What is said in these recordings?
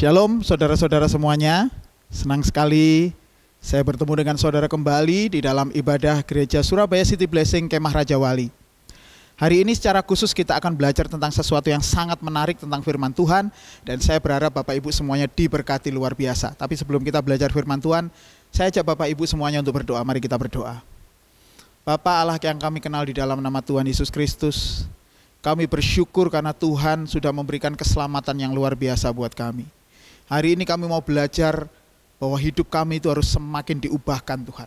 Shalom saudara-saudara semuanya, senang sekali saya bertemu dengan saudara kembali di dalam ibadah Gereja Surabaya City Blessing Kemah Raja Wali. Hari ini secara khusus kita akan belajar tentang sesuatu yang sangat menarik tentang firman Tuhan, dan saya berharap Bapak Ibu semuanya diberkati luar biasa. Tapi sebelum kita belajar firman Tuhan, saya ajak Bapak Ibu semuanya untuk berdoa. Mari kita berdoa. Bapa Allah yang kami kenal di dalam nama Tuhan Yesus Kristus, kami bersyukur karena Tuhan sudah memberikan keselamatan yang luar biasa buat kami. Hari ini kami mau belajar bahwa hidup kami itu harus semakin diubahkan Tuhan.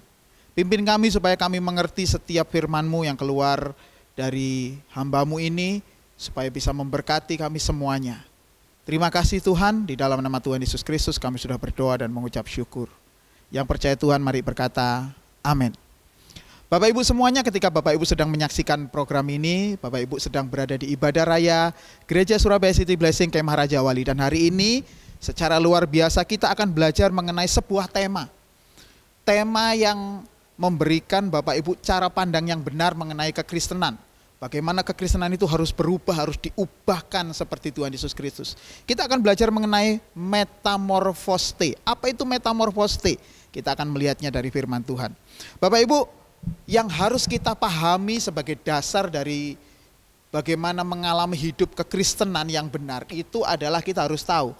Pimpin kami supaya kami mengerti setiap firman-Mu yang keluar dari hamba-Mu ini, supaya bisa memberkati kami semuanya. Terima kasih Tuhan, di dalam nama Tuhan Yesus Kristus kami sudah berdoa dan mengucap syukur. Yang percaya Tuhan mari berkata, amin. Bapak Ibu semuanya, ketika Bapak Ibu sedang menyaksikan program ini, Bapak Ibu sedang berada di ibadah raya Gereja Surabaya City Blessing Kemah Raja Wali. Dan hari ini secara luar biasa kita akan belajar mengenai sebuah tema. Tema yang memberikan Bapak Ibu cara pandang yang benar mengenai kekristenan. Bagaimana kekristenan itu harus berubah, harus diubahkan seperti Tuhan Yesus Kristus. Kita akan belajar mengenai metamorfoste. Apa itu metamorfoste? Kita akan melihatnya dari firman Tuhan. Bapak Ibu, yang harus kita pahami sebagai dasar dari bagaimana mengalami hidup kekristenan yang benar, itu adalah kita harus tahu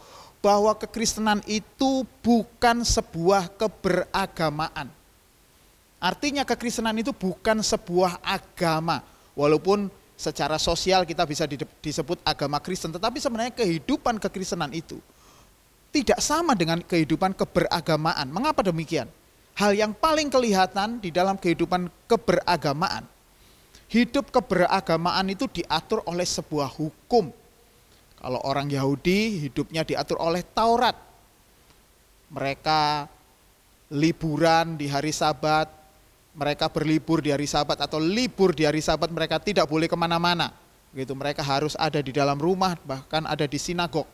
bahwa kekristenan itu bukan sebuah keberagamaan. Artinya kekristenan itu bukan sebuah agama. Walaupun secara sosial kita bisa disebut agama Kristen, tetapi sebenarnya kehidupan kekristenan itu tidak sama dengan kehidupan keberagamaan. Mengapa demikian? Hal yang paling kelihatan di dalam kehidupan keberagamaan, hidup keberagamaan itu diatur oleh sebuah hukum. Kalau orang Yahudi hidupnya diatur oleh Taurat. Mereka liburan di hari Sabat, mereka berlibur di hari Sabat atau libur di hari Sabat, mereka tidak boleh kemana-mana. Gitu, mereka harus ada di dalam rumah, bahkan ada di sinagog.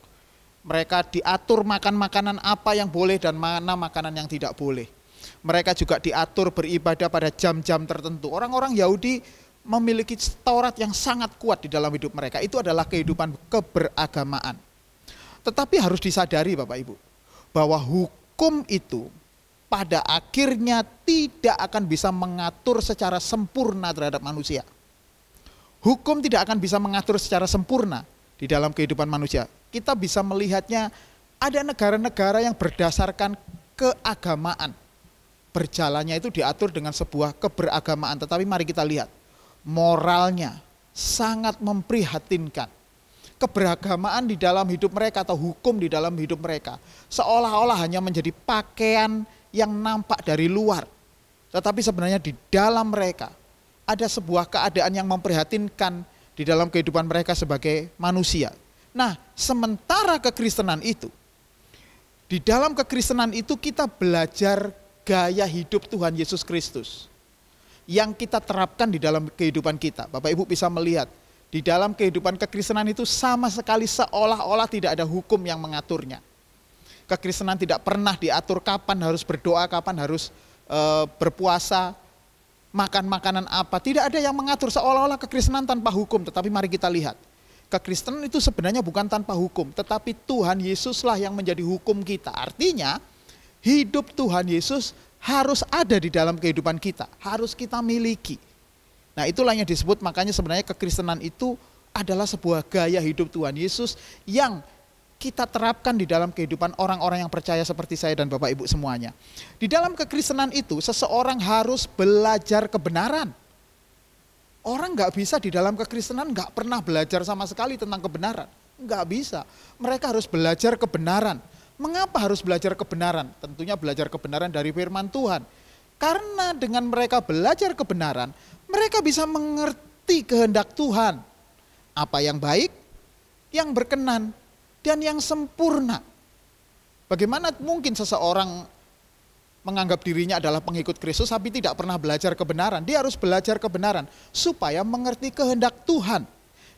Mereka diatur makan makanan apa yang boleh dan mana makanan yang tidak boleh. Mereka juga diatur beribadah pada jam-jam tertentu. Orang-orang Yahudi memiliki Taurat yang sangat kuat di dalam hidup mereka. Itu adalah kehidupan keberagamaan. Tetapi harus disadari Bapak Ibu, bahwa hukum itu pada akhirnya tidak akan bisa mengatur secara sempurna terhadap manusia. Hukum tidak akan bisa mengatur secara sempurna di dalam kehidupan manusia. Kita bisa melihatnya, ada negara-negara yang berdasarkan keagamaan. Berjalannya itu diatur dengan sebuah keberagamaan. Tetapi mari kita lihat, moralnya sangat memprihatinkan. Keberagamaan di dalam hidup mereka atau hukum di dalam hidup mereka seolah-olah hanya menjadi pakaian yang nampak dari luar. Tetapi sebenarnya di dalam mereka ada sebuah keadaan yang memprihatinkan di dalam kehidupan mereka sebagai manusia. Nah, sementara kekristenan itu, di dalam kekristenan itu kita belajar gaya hidup Tuhan Yesus Kristus yang kita terapkan di dalam kehidupan kita. Bapak Ibu bisa melihat di dalam kehidupan kekristenan itu sama sekali seolah-olah tidak ada hukum yang mengaturnya. Kekristenan tidak pernah diatur kapan harus berdoa, kapan harus berpuasa, makan makanan apa. Tidak ada yang mengatur, seolah-olah kekristenan tanpa hukum. Tetapi mari kita lihat, kekristenan itu sebenarnya bukan tanpa hukum, tetapi Tuhan Yesuslah yang menjadi hukum kita. Artinya hidup Tuhan Yesus harus ada di dalam kehidupan kita, harus kita miliki. Nah, itulah yang disebut, makanya sebenarnya kekristenan itu adalah sebuah gaya hidup Tuhan Yesus yang kita terapkan di dalam kehidupan orang-orang yang percaya seperti saya dan Bapak Ibu semuanya. Di dalam kekristenan itu seseorang harus belajar kebenaran. Orang nggak bisa di dalam kekristenan nggak pernah belajar sama sekali tentang kebenaran. Nggak bisa, mereka harus belajar kebenaran. Mengapa harus belajar kebenaran? Tentunya belajar kebenaran dari firman Tuhan. Karena dengan mereka belajar kebenaran, mereka bisa mengerti kehendak Tuhan. Apa yang baik, yang berkenan, dan yang sempurna. Bagaimana mungkin seseorang menganggap dirinya adalah pengikut Kristus tapi tidak pernah belajar kebenaran? Dia harus belajar kebenaran supaya mengerti kehendak Tuhan.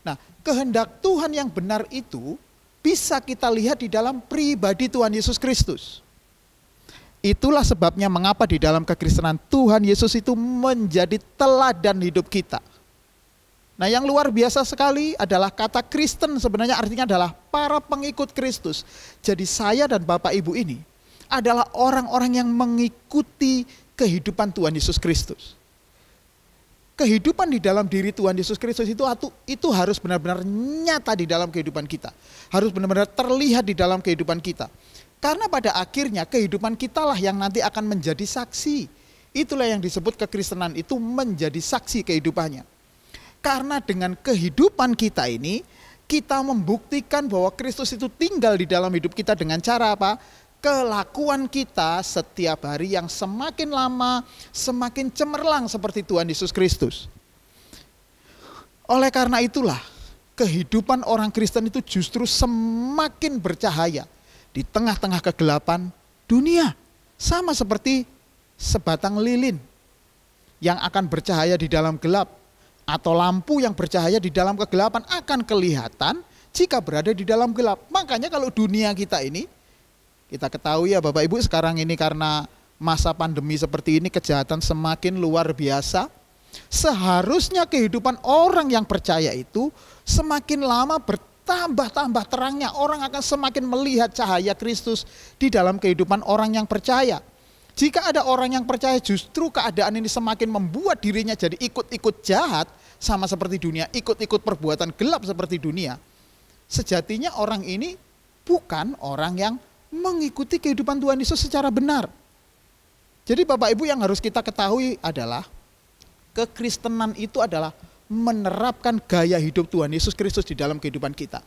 Nah, kehendak Tuhan yang benar itu bisa kita lihat di dalam pribadi Tuhan Yesus Kristus. Itulah sebabnya mengapa di dalam kekristenan Tuhan Yesus itu menjadi teladan hidup kita. Nah, yang luar biasa sekali adalah kata Kristen sebenarnya artinya adalah para pengikut Kristus. Jadi saya dan Bapak Ibu ini adalah orang-orang yang mengikuti kehidupan Tuhan Yesus Kristus. Kehidupan di dalam diri Tuhan Yesus Kristus itu harus benar-benar nyata di dalam kehidupan kita. Harus benar-benar terlihat di dalam kehidupan kita. Karena pada akhirnya kehidupan kita lah yang nanti akan menjadi saksi. Itulah yang disebut kekristenan itu menjadi saksi kehidupannya. Karena dengan kehidupan kita ini, kita membuktikan bahwa Kristus itu tinggal di dalam hidup kita dengan cara apa? Kelakuan kita setiap hari yang semakin lama, semakin cemerlang seperti Tuhan Yesus Kristus. Oleh karena itulah, kehidupan orang Kristen itu justru semakin bercahaya di tengah-tengah kegelapan dunia. Sama seperti sebatang lilin yang akan bercahaya di dalam gelap. Atau lampu yang bercahaya di dalam kegelapan akan kelihatan jika berada di dalam gelap. Makanya kalau dunia kita ini, kita ketahui ya Bapak Ibu, sekarang ini karena masa pandemi seperti ini kejahatan semakin luar biasa. Seharusnya kehidupan orang yang percaya itu semakin lama bertambah-tambah terangnya. Orang akan semakin melihat cahaya Kristus di dalam kehidupan orang yang percaya. Jika ada orang yang percaya justru keadaan ini semakin membuat dirinya jadi ikut-ikut jahat sama seperti dunia, ikut-ikut perbuatan gelap seperti dunia. Sejatinya orang ini bukan orang yang mengikuti kehidupan Tuhan Yesus secara benar. Jadi Bapak Ibu yang harus kita ketahui adalah kekristenan itu adalah menerapkan gaya hidup Tuhan Yesus Kristus di dalam kehidupan kita.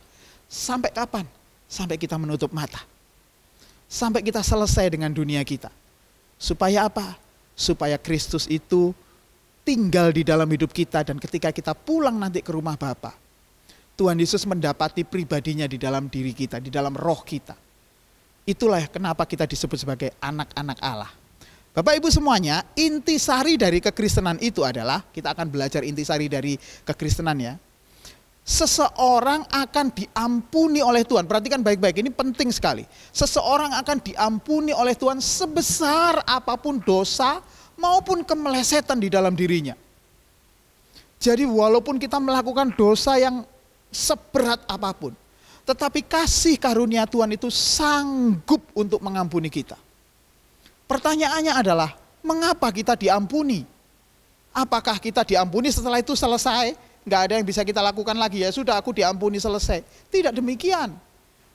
Sampai kapan? Sampai kita menutup mata. Sampai kita selesai dengan dunia kita. Supaya apa? Supaya Kristus itu tinggal di dalam hidup kita dan ketika kita pulang nanti ke rumah Bapa, Tuhan Yesus mendapati pribadinya di dalam diri kita, di dalam roh kita. Itulah kenapa kita disebut sebagai anak-anak Allah. Bapak Ibu semuanya, intisari dari kekristenan itu adalah, kita akan belajar intisari dari kekristenan ya. Seseorang akan diampuni oleh Tuhan. Perhatikan baik-baik, ini penting sekali. Seseorang akan diampuni oleh Tuhan sebesar apapun dosa maupun kemelesetan di dalam dirinya. Jadi walaupun kita melakukan dosa yang seberat apapun, tetapi kasih karunia Tuhan itu sanggup untuk mengampuni kita. Pertanyaannya adalah, mengapa kita diampuni? Apakah kita diampuni setelah itu selesai? Nggak ada yang bisa kita lakukan lagi, ya sudah aku diampuni selesai. Tidak demikian.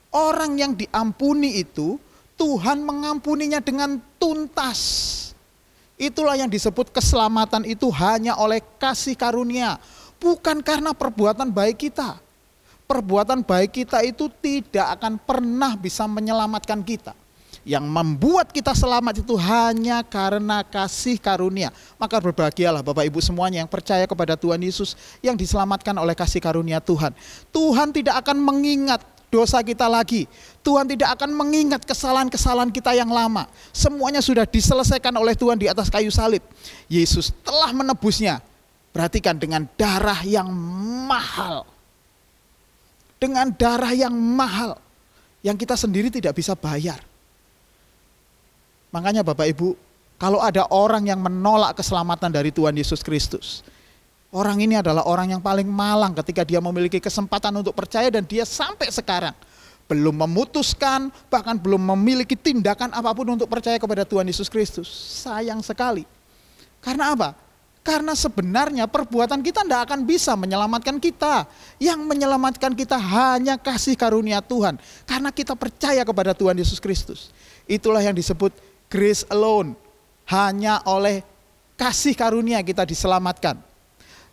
Orang yang diampuni itu Tuhan mengampuninya dengan tuntas. Itulah yang disebut keselamatan itu hanya oleh kasih karunia, bukan karena perbuatan baik kita. Perbuatan baik kita itu tidak akan pernah bisa menyelamatkan kita. Yang membuat kita selamat itu hanya karena kasih karunia. Maka berbahagialah Bapak Ibu semuanya yang percaya kepada Tuhan Yesus, yang diselamatkan oleh kasih karunia Tuhan. Tuhan tidak akan mengingat dosa kita lagi. Tuhan tidak akan mengingat kesalahan-kesalahan kita yang lama. Semuanya sudah diselesaikan oleh Tuhan di atas kayu salib. Yesus telah menebusnya. Perhatikan, dengan darah yang mahal. Dengan darah yang mahal. Yang kita sendiri tidak bisa bayar. Makanya Bapak Ibu, kalau ada orang yang menolak keselamatan dari Tuhan Yesus Kristus, orang ini adalah orang yang paling malang ketika dia memiliki kesempatan untuk percaya dan dia sampai sekarang belum memutuskan, bahkan belum memiliki tindakan apapun untuk percaya kepada Tuhan Yesus Kristus. Sayang sekali. Karena apa? Karena sebenarnya perbuatan kita tidak akan bisa menyelamatkan kita. Yang menyelamatkan kita hanya kasih karunia Tuhan. Karena kita percaya kepada Tuhan Yesus Kristus. Itulah yang disebut grace alone, hanya oleh kasih karunia kita diselamatkan.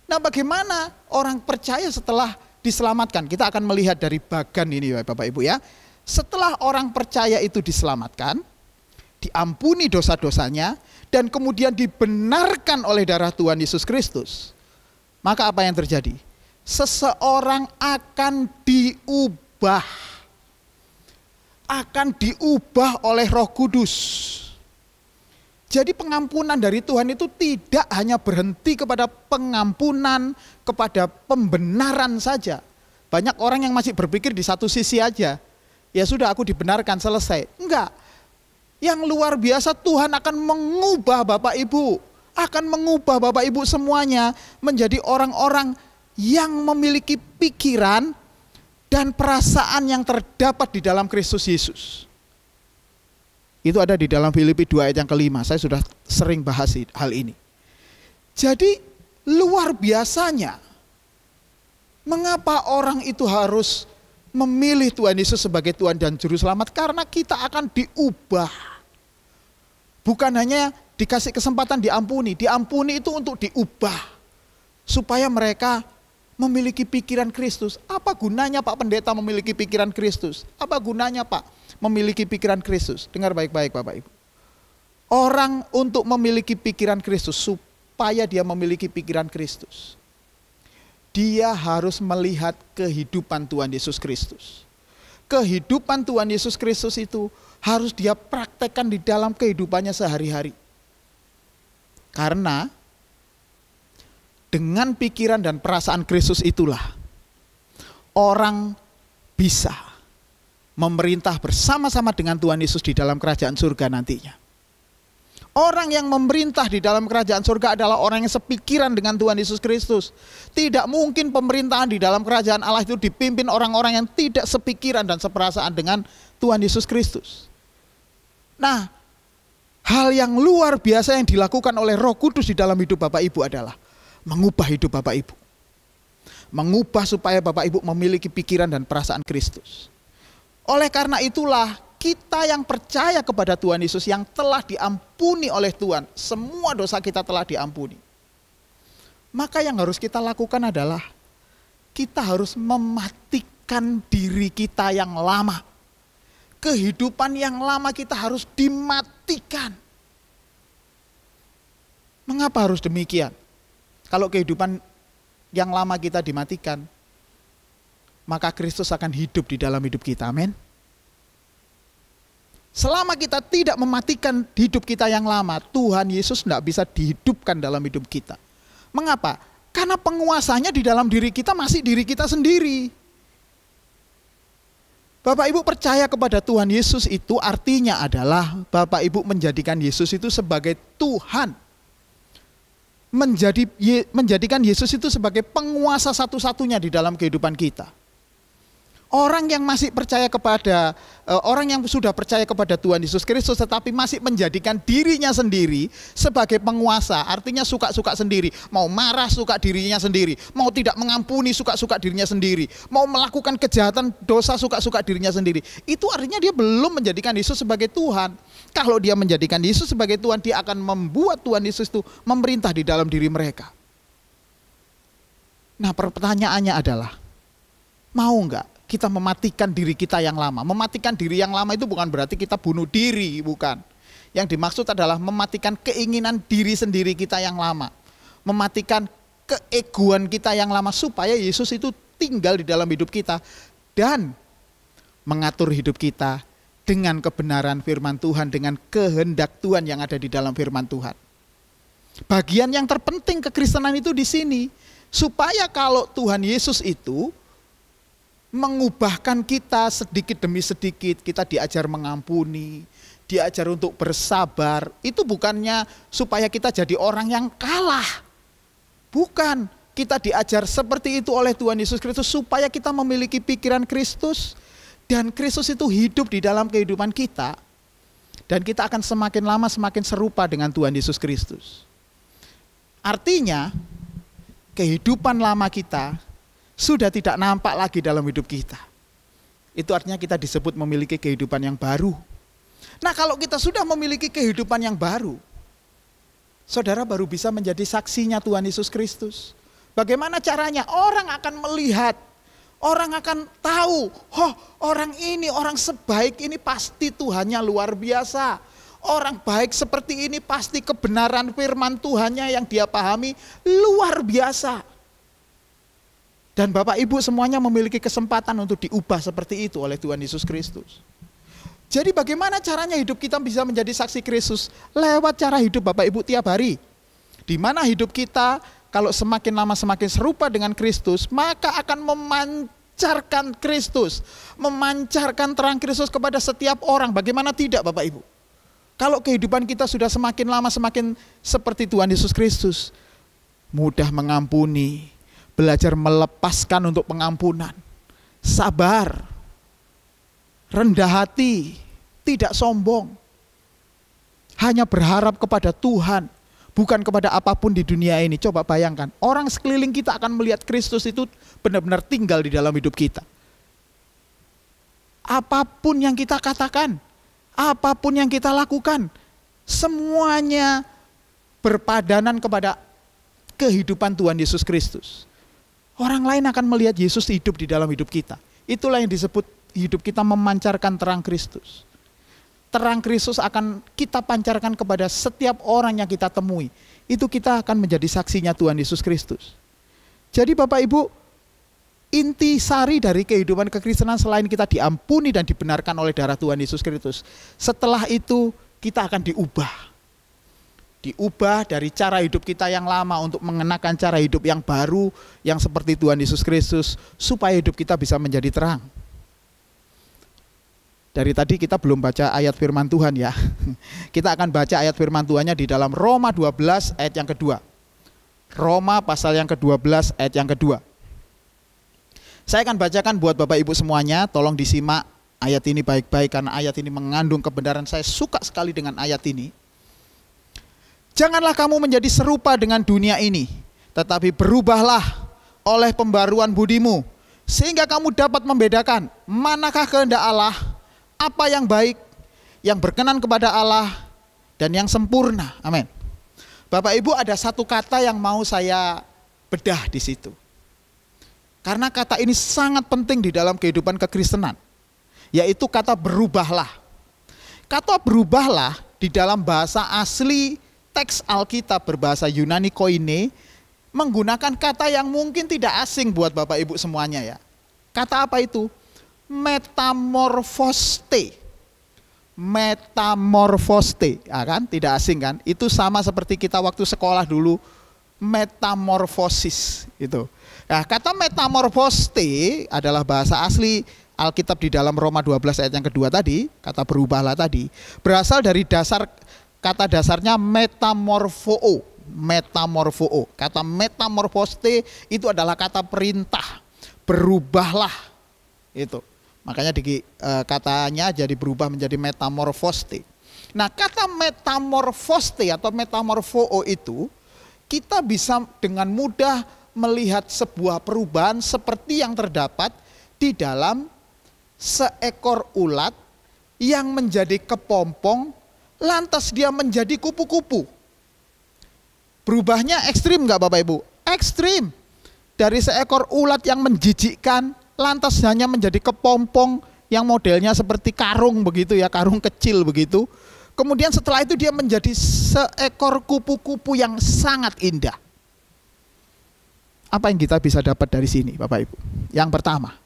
Nah, bagaimana orang percaya setelah diselamatkan? Kita akan melihat dari bagan ini Bapak Ibu ya. Setelah orang percaya itu diselamatkan, diampuni dosa-dosanya, dan kemudian dibenarkan oleh darah Tuhan Yesus Kristus, maka apa yang terjadi? Seseorang akan diubah. Akan diubah oleh Roh Kudus. Jadi pengampunan dari Tuhan itu tidak hanya berhenti kepada pengampunan, kepada pembenaran saja. Banyak orang yang masih berpikir di satu sisi aja. Ya sudah, aku dibenarkan, selesai. Enggak. Yang luar biasa, Tuhan akan mengubah Bapak Ibu. Akan mengubah Bapak Ibu semuanya menjadi orang-orang yang memiliki pikiran dan perasaan yang terdapat di dalam Kristus Yesus. Itu ada di dalam Filipi 2 ayat yang kelima. Saya sudah sering bahas hal ini. Jadi luar biasanya, mengapa orang itu harus memilih Tuhan Yesus sebagai Tuhan dan Juru Selamat? Karena kita akan diubah. Bukan hanya dikasih kesempatan diampuni. Diampuni itu untuk diubah. Supaya mereka memiliki pikiran Kristus. Apa gunanya Pak Pendeta memiliki pikiran Kristus? Apa gunanya Pak memiliki pikiran Kristus? Dengar baik-baik Bapak Ibu. Orang untuk memiliki pikiran Kristus, supaya dia memiliki pikiran Kristus, dia harus melihat kehidupan Tuhan Yesus Kristus. Kehidupan Tuhan Yesus Kristus itu harus dia praktekkan di dalam kehidupannya sehari-hari. Karena dengan pikiran dan perasaan Kristus itulah orang bisa memerintah bersama-sama dengan Tuhan Yesus di dalam kerajaan surga nantinya. Orang yang memerintah di dalam kerajaan surga adalah orang yang sepikiran dengan Tuhan Yesus Kristus. Tidak mungkin pemerintahan di dalam kerajaan Allah itu dipimpin orang-orang yang tidak sepikiran dan seperasaan dengan Tuhan Yesus Kristus. Nah, hal yang luar biasa yang dilakukan oleh Roh Kudus di dalam hidup Bapak Ibu adalah mengubah hidup Bapak Ibu. Mengubah supaya Bapak Ibu memiliki pikiran dan perasaan Kristus. Oleh karena itulah kita yang percaya kepada Tuhan Yesus, yang telah diampuni oleh Tuhan, semua dosa kita telah diampuni. Maka yang harus kita lakukan adalah kita harus mematikan diri kita yang lama. Kehidupan yang lama kita harus dimatikan. Mengapa harus demikian? Kalau kehidupan yang lama kita dimatikan, maka Kristus akan hidup di dalam hidup kita. Amin. Selama kita tidak mematikan hidup kita yang lama, Tuhan Yesus tidak bisa dihidupkan dalam hidup kita. Mengapa? Karena penguasanya di dalam diri kita masih diri kita sendiri. Bapak Ibu percaya kepada Tuhan Yesus itu artinya adalah Bapak Ibu menjadikan Yesus itu sebagai Tuhan. Menjadikan Yesus itu sebagai penguasa satu-satunya di dalam kehidupan kita. Orang yang masih percaya kepada, orang yang sudah percaya kepada Tuhan Yesus Kristus tetapi masih menjadikan dirinya sendiri sebagai penguasa, artinya suka-suka sendiri, mau marah suka dirinya sendiri, mau tidak mengampuni suka-suka dirinya sendiri, mau melakukan kejahatan dosa suka-suka dirinya sendiri. Itu artinya dia belum menjadikan Yesus sebagai Tuhan. Kalau dia menjadikan Yesus sebagai Tuhan, dia akan membuat Tuhan Yesus itu memerintah di dalam diri mereka. Nah, pertanyaannya adalah, mau enggak kita mematikan diri kita yang lama? Mematikan diri yang lama itu bukan berarti kita bunuh diri, bukan. Yang dimaksud adalah mematikan keinginan diri sendiri kita yang lama. Mematikan keegoan kita yang lama supaya Yesus itu tinggal di dalam hidup kita dan mengatur hidup kita dengan kebenaran firman Tuhan, dengan kehendak Tuhan yang ada di dalam firman Tuhan. Bagian yang terpenting kekristenan itu di sini, supaya kalau Tuhan Yesus itu mengubahkan kita sedikit demi sedikit, kita diajar mengampuni, diajar untuk bersabar. Itu bukannya supaya kita jadi orang yang kalah. Bukan, kita diajar seperti itu oleh Tuhan Yesus Kristus supaya kita memiliki pikiran Kristus dan Kristus itu hidup di dalam kehidupan kita. Dan kita akan semakin lama semakin serupa dengan Tuhan Yesus Kristus. Artinya, kehidupan lama kita sudah tidak nampak lagi dalam hidup kita. Itu artinya kita disebut memiliki kehidupan yang baru. Nah, kalau kita sudah memiliki kehidupan yang baru, saudara baru bisa menjadi saksinya Tuhan Yesus Kristus. Bagaimana caranya? Orang akan melihat, orang akan tahu, oh orang ini, orang sebaik ini pasti Tuhannya luar biasa. Orang baik seperti ini pasti kebenaran firman Tuhannya yang dia pahami luar biasa. Dan Bapak Ibu semuanya memiliki kesempatan untuk diubah seperti itu oleh Tuhan Yesus Kristus. Jadi bagaimana caranya hidup kita bisa menjadi saksi Kristus? Lewat cara hidup Bapak Ibu tiap hari. Di mana hidup kita kalau semakin lama semakin serupa dengan Kristus, maka akan memancarkan Kristus. Memancarkan terang Kristus kepada setiap orang. Bagaimana tidak Bapak Ibu? Kalau kehidupan kita sudah semakin lama semakin seperti Tuhan Yesus Kristus. Mudah mengampuni, belajar melepaskan untuk pengampunan, sabar, rendah hati, tidak sombong, hanya berharap kepada Tuhan, bukan kepada apapun di dunia ini. Coba bayangkan, orang sekeliling kita akan melihat Kristus itu benar-benar tinggal di dalam hidup kita. Apapun yang kita katakan, apapun yang kita lakukan, semuanya berpadanan kepada kehidupan Tuhan Yesus Kristus. Orang lain akan melihat Yesus hidup di dalam hidup kita. Itulah yang disebut hidup kita memancarkan terang Kristus. Terang Kristus akan kita pancarkan kepada setiap orang yang kita temui. Itu kita akan menjadi saksinya Tuhan Yesus Kristus. Jadi Bapak Ibu, inti sari dari kehidupan kekristenan selain kita diampuni dan dibenarkan oleh darah Tuhan Yesus Kristus, setelah itu kita akan diubah. Diubah dari cara hidup kita yang lama untuk mengenakan cara hidup yang baru, yang seperti Tuhan Yesus Kristus, supaya hidup kita bisa menjadi terang. Dari tadi kita belum baca ayat firman Tuhan ya. Kita akan baca ayat firman Tuhannya di dalam Roma 12 ayat yang kedua. Roma pasal yang ke-12 ayat yang kedua. Saya akan bacakan buat Bapak Ibu semuanya, tolong disimak ayat ini baik-baik karena ayat ini mengandung kebenaran. Saya suka sekali dengan ayat ini. Janganlah kamu menjadi serupa dengan dunia ini, tetapi berubahlah oleh pembaruan budimu, sehingga kamu dapat membedakan manakah kehendak Allah, apa yang baik, yang berkenan kepada Allah, dan yang sempurna. Amin. Bapak Ibu, ada satu kata yang mau saya bedah di situ. Karena kata ini sangat penting di dalam kehidupan kekristenan, yaitu kata berubahlah. Kata berubahlah di dalam bahasa asli teks Alkitab berbahasa Yunani koine menggunakan kata yang mungkin tidak asing buat Bapak Ibu semuanya ya. Kata apa itu? Metamorfoste. Metamorfoste, ya kan? Tidak asing kan? Itu sama seperti kita waktu sekolah dulu metamorfosis itu. Nah, kata metamorfoste adalah bahasa asli Alkitab di dalam Roma 12 ayat yang kedua tadi, kata berubahlah tadi, berasal dari kata dasarnya metamorfoo. Metamorfoo. Kata metamorfoste itu adalah kata perintah. Berubahlah. Itu. Makanya katanya jadi berubah menjadi metamorfoste. Nah, kata metamorfoste atau metamorfoo itu kita bisa dengan mudah melihat sebuah perubahan seperti yang terdapat di dalam seekor ulat yang menjadi kepompong, lantas dia menjadi kupu-kupu. Berubahnya ekstrim nggak Bapak Ibu? Ekstrim. Dari seekor ulat yang menjijikkan, lantas hanya menjadi kepompong yang modelnya seperti karung begitu ya, karung kecil begitu. Kemudian setelah itu dia menjadi seekor kupu-kupu yang sangat indah. Apa yang kita bisa dapat dari sini Bapak Ibu? Yang pertama,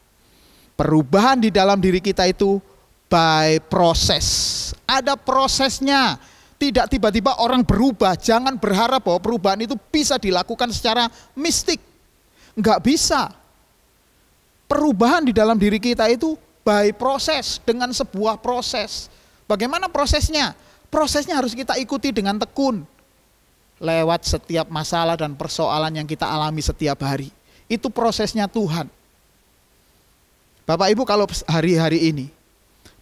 perubahan di dalam diri kita itu by proses. Ada prosesnya. Tidak tiba-tiba orang berubah. Jangan berharap bahwa perubahan itu bisa dilakukan secara mistik. Enggak bisa. Perubahan di dalam diri kita itu by proses, dengan sebuah proses. Bagaimana prosesnya? Prosesnya harus kita ikuti dengan tekun. Lewat setiap masalah dan persoalan yang kita alami setiap hari. Itu prosesnya Tuhan. Bapak Ibu, kalau hari-hari ini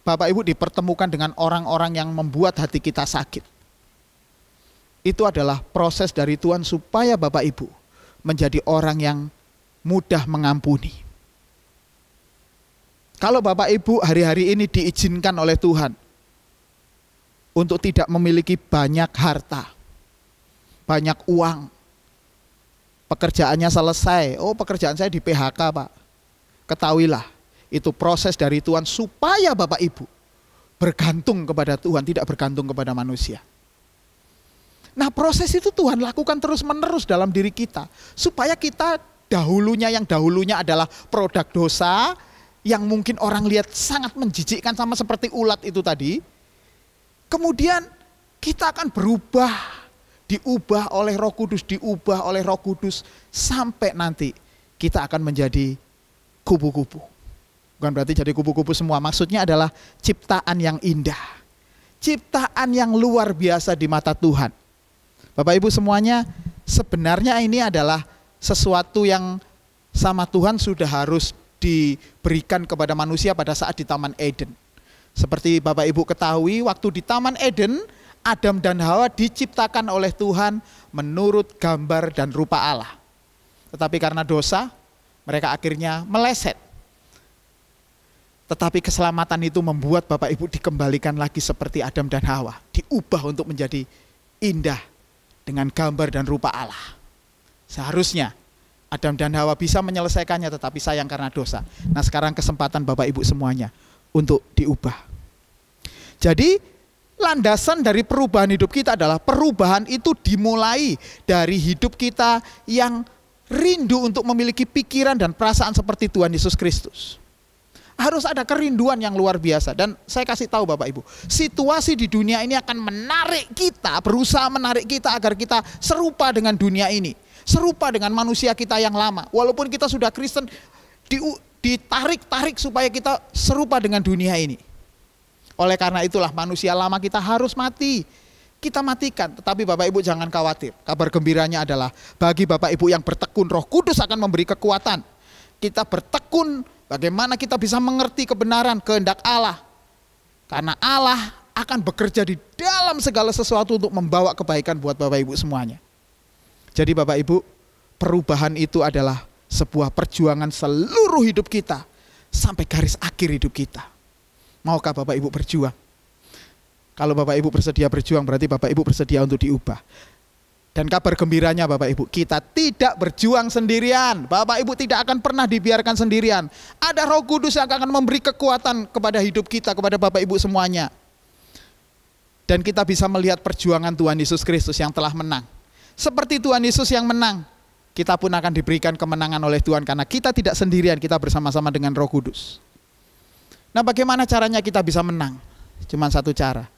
Bapak Ibu dipertemukan dengan orang-orang yang membuat hati kita sakit, itu adalah proses dari Tuhan supaya Bapak Ibu menjadi orang yang mudah mengampuni. Kalau Bapak Ibu hari-hari ini diizinkan oleh Tuhan untuk tidak memiliki banyak harta, banyak uang, pekerjaannya selesai, oh pekerjaan saya di PHK Pak, ketahuilah itu proses dari Tuhan supaya Bapak Ibu bergantung kepada Tuhan, tidak bergantung kepada manusia. Nah, proses itu Tuhan lakukan terus-menerus dalam diri kita supaya kita yang dahulunya adalah produk dosa yang mungkin orang lihat sangat menjijikkan sama seperti ulat itu tadi. Kemudian kita akan berubah, diubah oleh Roh Kudus, diubah oleh Roh Kudus sampai nanti kita akan menjadi kupu-kupu. Bukan berarti jadi kupu-kupu semua, maksudnya adalah ciptaan yang indah. Ciptaan yang luar biasa di mata Tuhan. Bapak Ibu semuanya, sebenarnya ini adalah sesuatu yang sama Tuhan sudah harus diberikan kepada manusia pada saat di Taman Eden. Seperti Bapak Ibu ketahui, waktu di Taman Eden, Adam dan Hawa diciptakan oleh Tuhan menurut gambar dan rupa Allah. Tetapi karena dosa, mereka akhirnya meleset. Tetapi keselamatan itu membuat Bapak Ibu dikembalikan lagi seperti Adam dan Hawa. Diubah untuk menjadi indah dengan gambar dan rupa Allah. Seharusnya Adam dan Hawa bisa menyelesaikannya, tetapi sayang karena dosa. Nah, sekarang kesempatan Bapak Ibu semuanya untuk diubah. Jadi landasan dari perubahan hidup kita adalah perubahan itu dimulai dari hidup kita yang rindu untuk memiliki pikiran dan perasaan seperti Tuhan Yesus Kristus. Harus ada kerinduan yang luar biasa. Dan saya kasih tahu Bapak Ibu, situasi di dunia ini akan menarik kita, berusaha menarik kita agar kita serupa dengan dunia ini, serupa dengan manusia kita yang lama. Walaupun kita sudah Kristen, ditarik-tarik supaya kita serupa dengan dunia ini. Oleh karena itulah manusia lama kita harus mati. Kita matikan, tetapi Bapak Ibu jangan khawatir. Kabar gembiranya adalah bagi Bapak Ibu yang bertekun, Roh Kudus akan memberi kekuatan. Kita bertekun bagaimana kita bisa mengerti kebenaran kehendak Allah. Karena Allah akan bekerja di dalam segala sesuatu untuk membawa kebaikan buat Bapak Ibu semuanya. Jadi Bapak Ibu, perubahan itu adalah sebuah perjuangan seluruh hidup kita sampai garis akhir hidup kita. Maukah Bapak Ibu berjuang? Kalau Bapak Ibu bersedia berjuang, berarti Bapak Ibu bersedia untuk diubah. Dan kabar gembiranya Bapak Ibu, kita tidak berjuang sendirian. Bapak Ibu tidak akan pernah dibiarkan sendirian. Ada Roh Kudus yang akan memberi kekuatan kepada hidup kita, kepada Bapak Ibu semuanya. Dan kita bisa melihat perjuangan Tuhan Yesus Kristus yang telah menang. Seperti Tuhan Yesus yang menang, kita pun akan diberikan kemenangan oleh Tuhan. Karena kita tidak sendirian, kita bersama-sama dengan Roh Kudus. Nah, bagaimana caranya kita bisa menang? Cuma satu cara.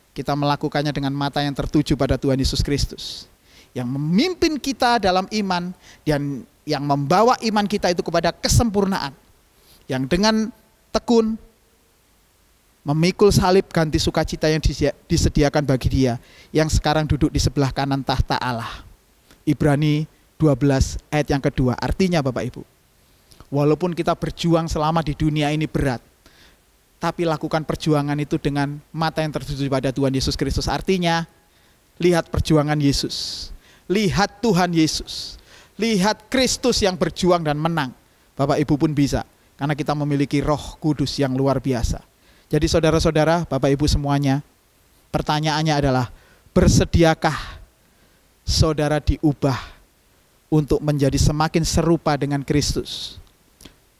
Kita melakukannya dengan mata yang tertuju pada Tuhan Yesus Kristus, yang memimpin kita dalam iman dan yang membawa iman kita itu kepada kesempurnaan. Yang dengan tekun memikul salib ganti sukacita yang disediakan bagi dia, yang sekarang duduk di sebelah kanan tahta Allah. Ibrani 12 ayat yang kedua. Artinya Bapak Ibu, walaupun kita berjuang selama di dunia ini berat, tapi lakukan perjuangan itu dengan mata yang tertuju pada Tuhan Yesus Kristus. Artinya, lihat perjuangan Yesus. Lihat Tuhan Yesus. Lihat Kristus yang berjuang dan menang. Bapak Ibu pun bisa. Karena kita memiliki Roh Kudus yang luar biasa. Jadi saudara-saudara, Bapak Ibu semuanya, pertanyaannya adalah, bersediakah saudara diubah untuk menjadi semakin serupa dengan Kristus?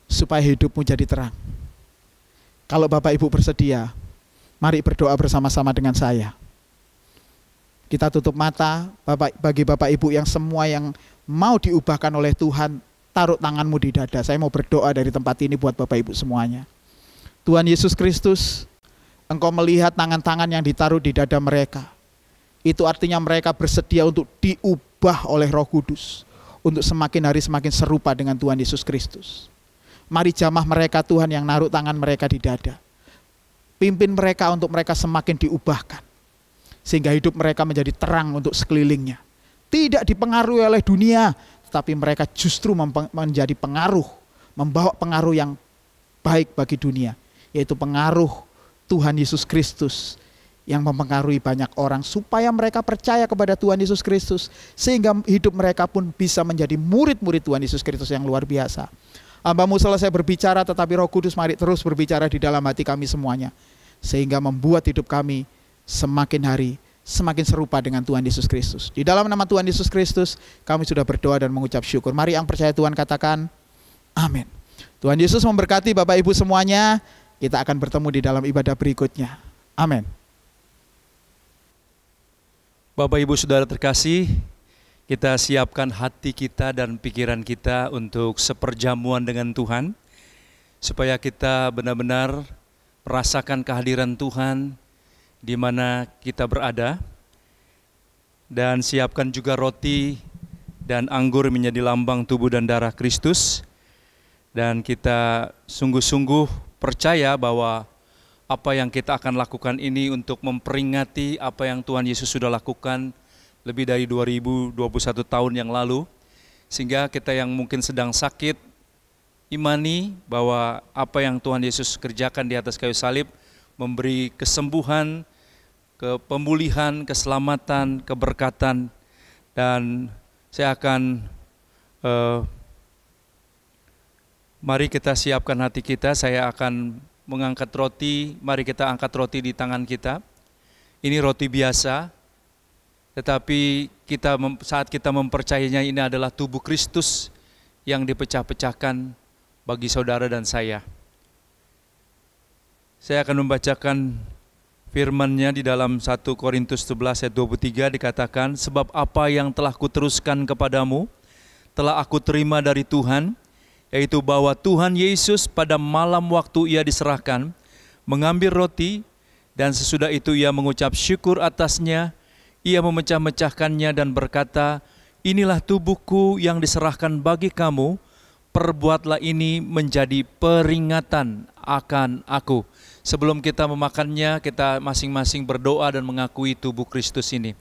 Supaya hidupmu jadi terang. Kalau Bapak Ibu bersedia, mari berdoa bersama-sama dengan saya. Kita tutup mata, bagi Bapak Ibu yang semua yang mau diubahkan oleh Tuhan, taruh tanganmu di dada. Saya mau berdoa dari tempat ini buat Bapak Ibu semuanya. Tuhan Yesus Kristus, Engkau melihat tangan-tangan yang ditaruh di dada mereka. Itu artinya mereka bersedia untuk diubah oleh Roh Kudus, untuk semakin hari semakin serupa dengan Tuhan Yesus Kristus. Mari jamah mereka Tuhan yang naruh tangan mereka di dada. Pimpin mereka untuk mereka semakin diubahkan. Sehingga hidup mereka menjadi terang untuk sekelilingnya. Tidak dipengaruhi oleh dunia, tetapi mereka justru menjadi pengaruh. Membawa pengaruh yang baik bagi dunia. Yaitu pengaruh Tuhan Yesus Kristus yang mempengaruhi banyak orang. Supaya mereka percaya kepada Tuhan Yesus Kristus. Sehingga hidup mereka pun bisa menjadi murid-murid Tuhan Yesus Kristus yang luar biasa. Hamba-Mu selesai berbicara, tetapi Roh Kudus mari terus berbicara di dalam hati kami semuanya. Sehingga membuat hidup kami semakin hari semakin serupa dengan Tuhan Yesus Kristus. Di dalam nama Tuhan Yesus Kristus kami sudah berdoa dan mengucap syukur. Mari yang percaya Tuhan katakan amin. Tuhan Yesus memberkati Bapak Ibu semuanya. Kita akan bertemu di dalam ibadah berikutnya. Amin. Bapak Ibu Saudara terkasih, kita siapkan hati kita dan pikiran kita untuk seperjamuan dengan Tuhan, supaya kita benar-benar merasakan kehadiran Tuhan di mana kita berada. Dan siapkan juga roti dan anggur menjadi lambang tubuh dan darah Kristus. Dan kita sungguh-sungguh percaya bahwa apa yang kita akan lakukan ini untuk memperingati apa yang Tuhan Yesus sudah lakukan lebih dari 2021 tahun yang lalu, Sehingga kita yang mungkin sedang sakit, imani bahwa apa yang Tuhan Yesus kerjakan di atas kayu salib memberi kesembuhan, pemulihan, keselamatan, keberkatan. Dan saya akan, mari kita siapkan hati kita. Saya akan mengangkat roti. Mari kita angkat roti di tangan kita. Ini roti biasa, tetapi saat kita mempercayainya, ini adalah tubuh Kristus yang dipecah-pecahkan bagi saudara dan saya. Saya akan membacakan firman-Nya di dalam 1 Korintus 11 ayat 23, dikatakan, sebab apa yang telah kuteruskan kepadamu, telah aku terima dari Tuhan, yaitu bahwa Tuhan Yesus pada malam waktu Ia diserahkan, mengambil roti, dan sesudah itu Ia mengucap syukur atasnya, Ia memecah-mecahkannya dan berkata, inilah tubuhku yang diserahkan bagi kamu, perbuatlah ini menjadi peringatan akan aku. Sebelum kita memakannya, kita masing-masing berdoa dan mengakui tubuh Kristus ini.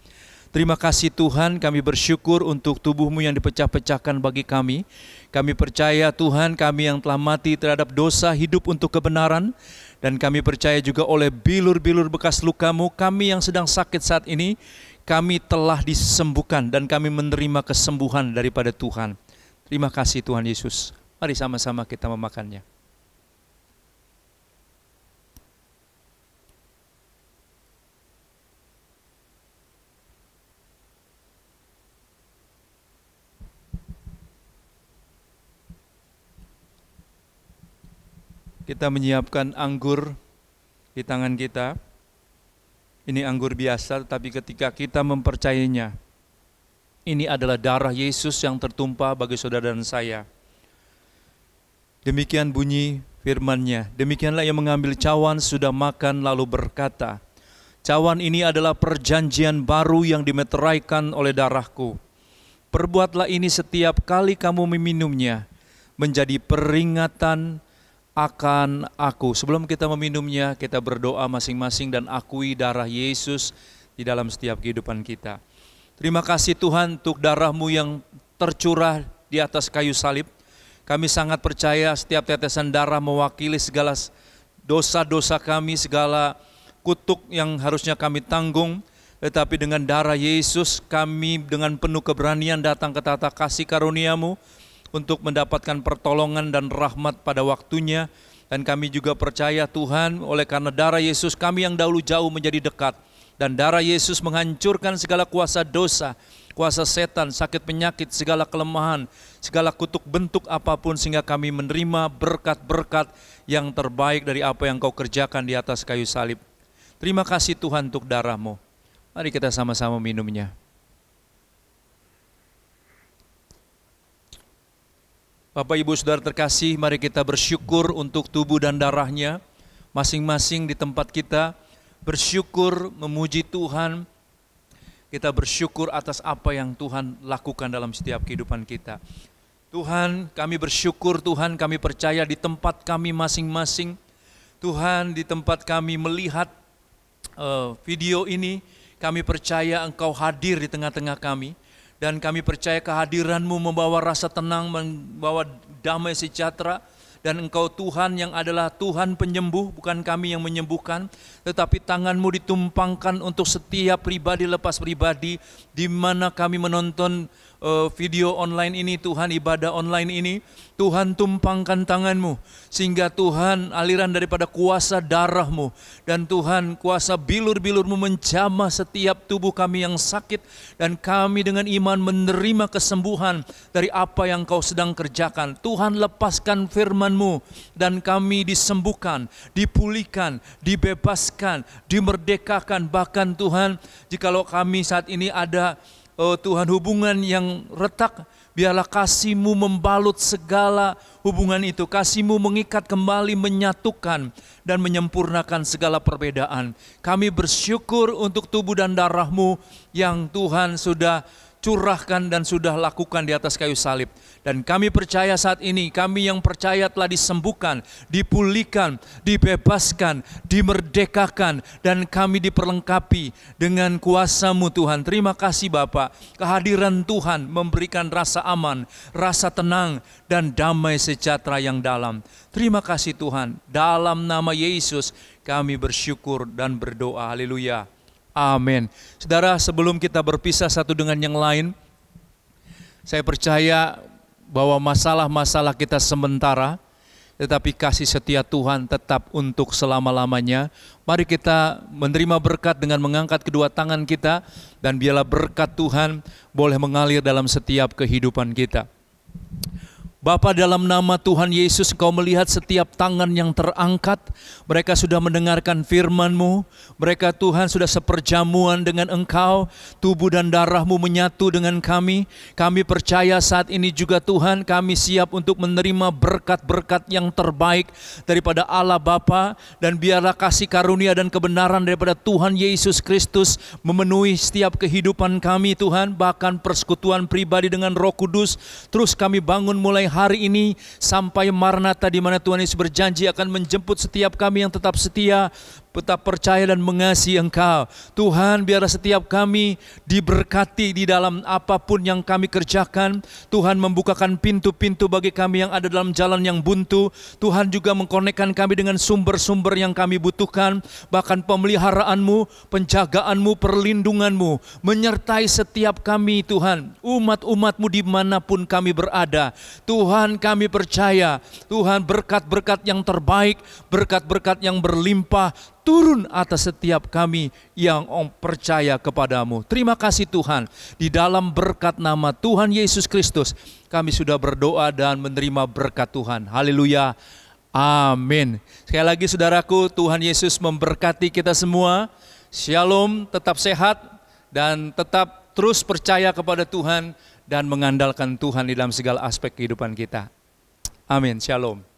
Terima kasih Tuhan, kami bersyukur untuk tubuh-Mu yang dipecah-pecahkan bagi kami. Kami percaya Tuhan, kami yang telah mati terhadap dosa hidup untuk kebenaran. Dan kami percaya juga oleh bilur-bilur bekas luka-Mu, kami yang sedang sakit saat ini, kami telah disembuhkan dan kami menerima kesembuhan daripada Tuhan. Terima kasih Tuhan Yesus. Mari sama-sama kita memakannya. Kita menyiapkan anggur di tangan kita. Ini anggur biasa, tetapi ketika kita mempercayainya, ini adalah darah Yesus yang tertumpah bagi saudara dan saya. Demikian bunyi firman-Nya. Demikianlah Ia mengambil cawan, sudah makan, lalu berkata, cawan ini adalah perjanjian baru yang dimeteraikan oleh darahku. Perbuatlah ini setiap kali kamu meminumnya, menjadi peringatan akan aku. Sebelum kita meminumnya, kita berdoa masing-masing dan akui darah Yesus di dalam setiap kehidupan kita. Terima kasih Tuhan untuk darah-Mu yang tercurah di atas kayu salib. Kami sangat percaya setiap tetesan darah mewakili segala dosa-dosa kami, segala kutuk yang harusnya kami tanggung. Tetapi dengan darah Yesus kami dengan penuh keberanian datang ke tata kasih karunia-Mu untuk mendapatkan pertolongan dan rahmat pada waktunya. Dan kami juga percaya Tuhan, oleh karena darah Yesus kami yang dahulu jauh menjadi dekat. Dan darah Yesus menghancurkan segala kuasa dosa, kuasa setan, sakit penyakit, segala kelemahan, segala kutuk bentuk apapun, sehingga kami menerima berkat-berkat yang terbaik dari apa yang Kau kerjakan di atas kayu salib. Terima kasih Tuhan untuk darah-Mu. Mari kita sama-sama minumnya. Bapak Ibu Saudara terkasih, mari kita bersyukur untuk tubuh dan darah-Nya. Masing-masing di tempat kita bersyukur, memuji Tuhan. Kita bersyukur atas apa yang Tuhan lakukan dalam setiap kehidupan kita. Tuhan, kami bersyukur, Tuhan, kami percaya di tempat kami masing-masing. Tuhan, di tempat kami melihat video ini, kami percaya Engkau hadir di tengah-tengah kami. Dan kami percaya kehadiran-Mu membawa rasa tenang, membawa damai sejahtera. Dan Engkau Tuhan yang adalah Tuhan penyembuh, bukan kami yang menyembuhkan. Tetapi tangan-Mu ditumpangkan untuk setiap pribadi lepas pribadi. Di mana kami menonton video online ini, Tuhan, ibadah online ini. Tuhan, tumpangkan tangan-Mu, sehingga Tuhan aliran daripada kuasa darah-Mu. Dan Tuhan, kuasa bilur-bilur-Mu menjamah setiap tubuh kami yang sakit. Dan kami dengan iman menerima kesembuhan dari apa yang Kau sedang kerjakan. Tuhan, lepaskan firman-Mu dan kami disembuhkan, dipulihkan, dibebaskan, dimerdekakan. Bahkan Tuhan, jikalau kami saat ini ada Tuhan hubungan yang retak, biarlah kasih-Mu membalut segala hubungan itu. Kasih-Mu mengikat kembali, menyatukan dan menyempurnakan segala perbedaan. Kami bersyukur untuk tubuh dan darah-Mu yang Tuhan sudah curahkan dan sudah lakukan di atas kayu salib. Dan kami percaya saat ini, kami yang percaya telah disembuhkan, dipulihkan, dibebaskan, dimerdekakan, dan kami diperlengkapi dengan kuasa-Mu Tuhan. Terima kasih Bapa, kehadiran Tuhan memberikan rasa aman, rasa tenang, dan damai sejahtera yang dalam. Terima kasih Tuhan, dalam nama Yesus kami bersyukur dan berdoa. Haleluya. Amin. Saudara, sebelum kita berpisah satu dengan yang lain, saya percaya bahwa masalah-masalah kita sementara, tetapi kasih setia Tuhan tetap untuk selama-lamanya. Mari kita menerima berkat dengan mengangkat kedua tangan kita, dan biarlah berkat Tuhan boleh mengalir dalam setiap kehidupan kita. Bapa, dalam nama Tuhan Yesus, Engkau melihat setiap tangan yang terangkat. Mereka sudah mendengarkan firman-Mu. Mereka Tuhan sudah seperjamuan dengan Engkau. Tubuh dan darah-Mu menyatu dengan kami. Kami percaya saat ini juga Tuhan, kami siap untuk menerima berkat-berkat yang terbaik daripada Allah Bapa. Dan biarlah kasih karunia dan kebenaran daripada Tuhan Yesus Kristus memenuhi setiap kehidupan kami Tuhan. Bahkan persekutuan pribadi dengan Roh Kudus terus kami bangun mulai hari ini sampai Maranatha, di mana Tuhan Yesus berjanji akan menjemput setiap kami yang tetap setia, tetap percaya dan mengasihi Engkau. Tuhan, biarlah setiap kami diberkati di dalam apapun yang kami kerjakan. Tuhan membukakan pintu-pintu bagi kami yang ada dalam jalan yang buntu. Tuhan juga mengkonekkan kami dengan sumber-sumber yang kami butuhkan. Bahkan pemeliharaan-Mu, penjagaan-Mu, perlindungan-Mu menyertai setiap kami Tuhan. Umat-umat-Mu dimanapun kami berada. Tuhan, kami percaya Tuhan, berkat-berkat yang terbaik, berkat-berkat yang berlimpah turun atas setiap kami yang percaya kepadamu. Terima kasih Tuhan, di dalam berkat nama Tuhan Yesus Kristus kami sudah berdoa dan menerima berkat Tuhan. Haleluya, amin. Sekali lagi saudaraku, Tuhan Yesus memberkati kita semua. Shalom, tetap sehat dan tetap terus percaya kepada Tuhan dan mengandalkan Tuhan di dalam segala aspek kehidupan kita. Amin, shalom.